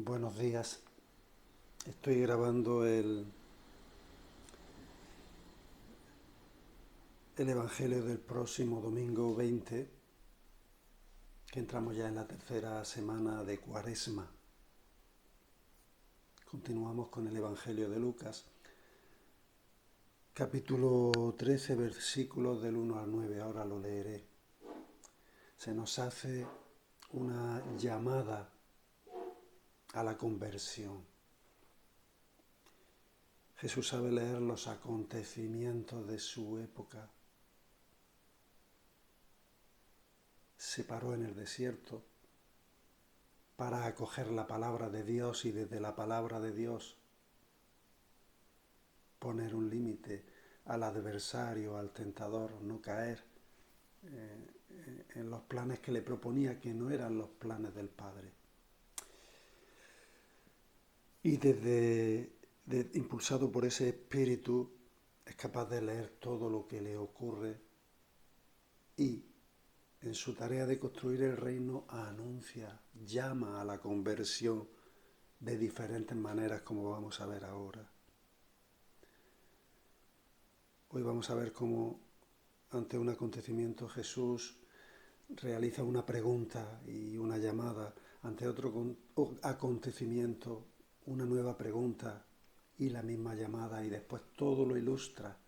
Buenos días. Estoy grabando el Evangelio del próximo domingo 20, que entramos ya en la tercera semana de Cuaresma. Continuamos con el Evangelio de Lucas, capítulo 13, versículos del 1 al 9. Ahora lo leeré. Se nos hace una llamada a la conversión. Jesús sabe leer los acontecimientos de su época. Se paró en el desierto para acoger la palabra de Dios y desde la palabra de Dios poner un límite al adversario, al tentador, no caer en los planes que le proponía, que no eran los planes del Padre. Y impulsado por ese espíritu, es capaz de leer todo lo que le ocurre y en su tarea de construir el reino anuncia, llama a la conversión de diferentes maneras, como vamos a ver ahora. Hoy vamos a ver cómo ante un acontecimiento Jesús realiza una pregunta y una llamada, ante otro acontecimiento una nueva pregunta y la misma llamada, y después todo lo ilustra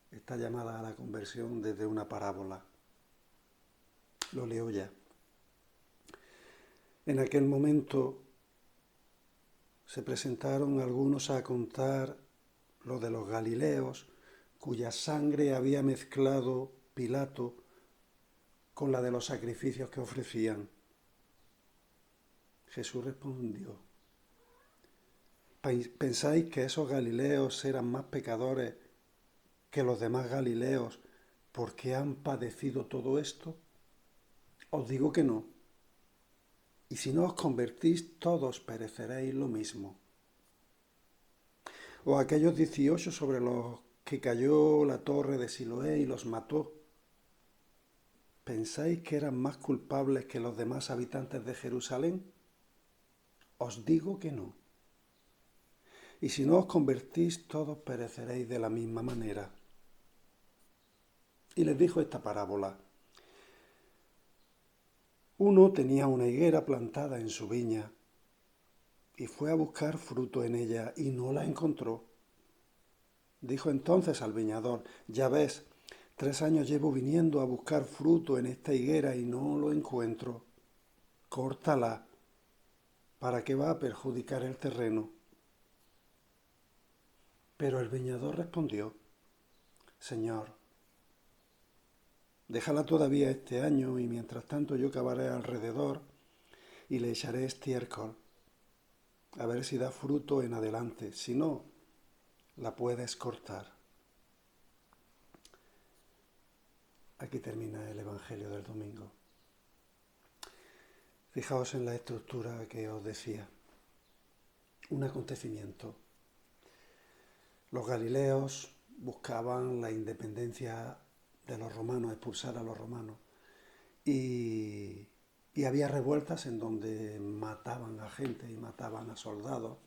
esta llamada a la conversión desde una parábola. Lo leo ya. En aquel momento se presentaron algunos a contar lo de los Galileos, cuya sangre había mezclado Pilato con la de los sacrificios que ofrecían. Jesús respondió: ¿pensáis que esos Galileos eran más pecadores que los demás Galileos porque han padecido todo esto? Os digo que no. Y si no os convertís, todos pereceréis lo mismo. O aquellos 18 sobre los que cayó la torre de Siloé y los mató, ¿pensáis que eran más culpables que los demás habitantes de Jerusalén? Os digo que no. Y si no os convertís, todos pereceréis de la misma manera. Y les dijo esta parábola. Uno tenía una higuera plantada en su viña y fue a buscar fruto en ella y no la encontró. Dijo entonces al viñador: ya ves, 3 años llevo viniendo a buscar fruto en esta higuera y no lo encuentro. Córtala. ¿Para qué va a perjudicar el terreno? Pero el viñador respondió: Señor, déjala todavía este año y mientras tanto yo cavaré alrededor y le echaré estiércol, a ver si da fruto en adelante. Si no, la puedes cortar. Aquí termina el Evangelio del domingo. Fijaos en la estructura que os decía. Un acontecimiento. Los galileos buscaban la independencia de los romanos, expulsar a los romanos. Y había revueltas en donde mataban a gente y mataban a soldados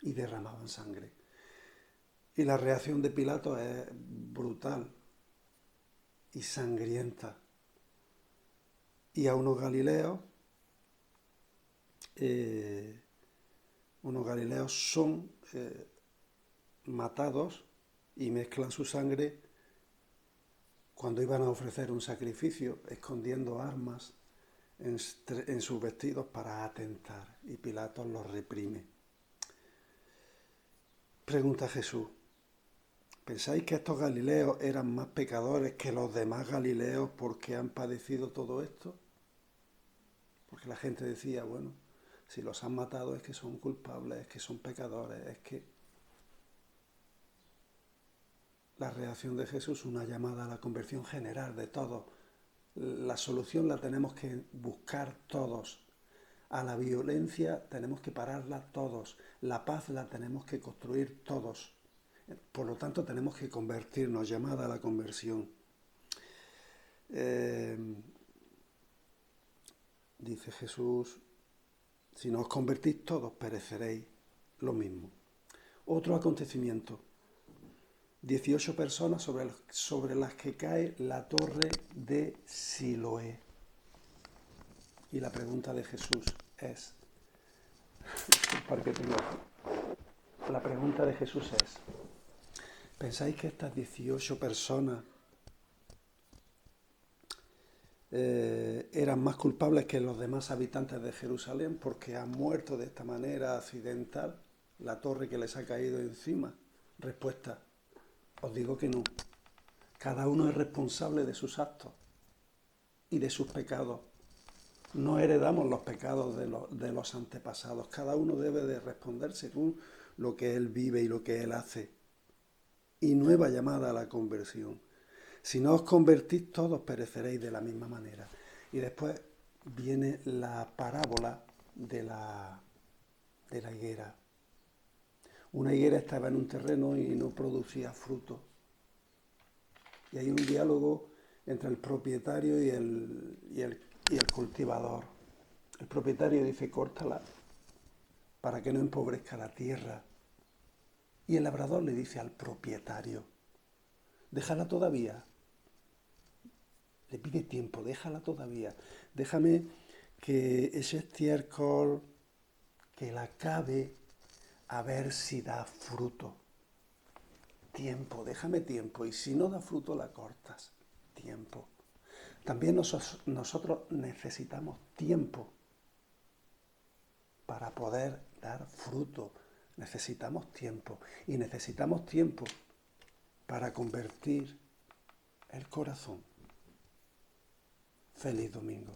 y derramaban sangre. Y la reacción de Pilato es brutal y sangrienta. Y a unos galileos son matados y mezclan su sangre cuando iban a ofrecer un sacrificio, escondiendo armas en sus vestidos para atentar, y Pilato los reprime. Pregunta Jesús: ¿pensáis que estos galileos eran más pecadores que los demás galileos porque han padecido todo esto? Porque la gente decía, bueno, si los han matado es que son culpables, es que son pecadores, es que... La reacción de Jesús es una llamada a la conversión general de todos. La solución la tenemos que buscar todos. A la violencia tenemos que pararla todos. La paz la tenemos que construir todos. Por lo tanto, tenemos que convertirnos, llamada a la conversión. Dice Jesús: Si no os convertís, todos pereceréis. Lo mismo. Otro acontecimiento. 18 personas sobre las que cae la torre de Siloé. Y la pregunta de Jesús es, la pregunta de Jesús es, ¿pensáis que estas 18 personas eran más culpables que los demás habitantes de Jerusalén porque han muerto de esta manera accidental? La torre que les ha caído encima. Respuesta, os digo que no. Cada uno es responsable de sus actos y de sus pecados. No heredamos los pecados de los antepasados. Cada uno debe de responder según lo que él vive y lo que él hace. Y nueva llamada a la conversión. Si no os convertís, todos pereceréis de la misma manera. Y después viene la parábola de la higuera. Una higuera estaba en un terreno y no producía fruto. Y hay un diálogo entre el propietario y el cultivador. El propietario dice, córtala para que no empobrezca la tierra. Y el labrador le dice al propietario, déjala todavía. Le pide tiempo, déjala todavía. Déjame que ese estiércol, que la cabe, a ver si da fruto. Tiempo, déjame tiempo. Y si no da fruto, la cortas. Tiempo. También nosotros necesitamos tiempo para poder dar fruto. Necesitamos tiempo. Y necesitamos tiempo para convertir el corazón. Feliz domingo.